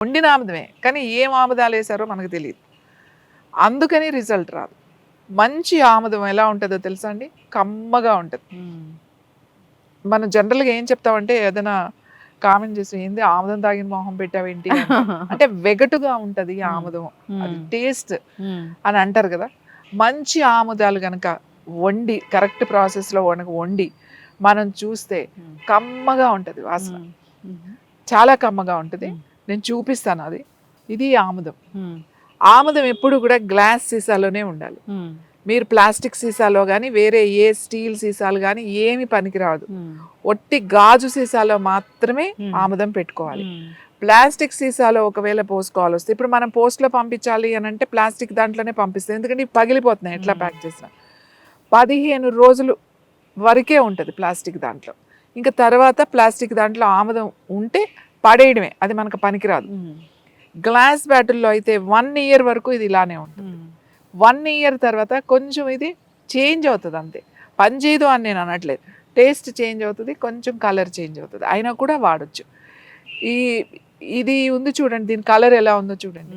వండిన ఆముదమే, కానీ ఏం ఆముదాలు వేసారో మనకు తెలియదు, అందుకని రిజల్ట్ రాదు. మంచి ఆముదం ఎలా ఉంటుందో తెలుసా అండి? కమ్మగా ఉంటుంది. మనం జనరల్గా ఏం చెప్తామంటే ఏదైనా కామెంట్ చేసి ఏంది ఆముదం తాగిన మొహం పెట్టావేంటి అంటే వెగటుగా ఉంటుంది ఆముదం, అది టేస్ట్ అని అంటారు కదా. మంచి ఆముదాలు కనుక వండి కరెక్ట్ ప్రాసెస్లో వండి మనం చూస్తే కమ్మగా ఉంటుంది వాసన, చాలా కమ్మగా ఉంటుంది. నేను చూపిస్తాను అది. ఇది ఆముదం. ఆముదం ఎప్పుడు కూడా గ్లాస్ సీసాలోనే ఉండాలి. మీరు ప్లాస్టిక్ సీసాలో కానీ వేరే ఏ స్టీల్ సీసాలు కానీ ఏమి పనికిరాదు. ఒట్టి గాజు సీసాలో మాత్రమే ఆముదం పెట్టుకోవాలి. ప్లాస్టిక్ సీసాలో ఒకవేళ పోసుకోవాలి వస్తే, ఇప్పుడు మనం పోస్ట్లో పంపించాలి అని అంటే ప్లాస్టిక్ దాంట్లోనే పంపిస్తాం, ఎందుకంటే ఇవి పగిలిపోతున్నాయి ఎట్లా ప్యాక్ చేసినా. 15 రోజులు వరకే ఉంటుంది ప్లాస్టిక్ దాంట్లో. ఇంకా తర్వాత ప్లాస్టిక్ దాంట్లో ఆముదం ఉంటే పడేయడమే, అది మనకు పనికిరాదు. గ్లాస్ బాటిల్లో అయితే 1 ఇయర్ వరకు ఇది ఇలానే ఉంటుంది. 1 ఇయర్ తర్వాత కొంచెం ఇది చేంజ్ అవుతుంది అంతే, పని చేయదు అని నేను అనట్లేదు. టేస్ట్ చేంజ్ అవుతుంది, కొంచెం కలర్ చేంజ్ అవుతుంది, అయినా కూడా వాడచ్చు. ఇది ఉంది చూడండి, దీని కలర్ ఎలా ఉందో చూడండి.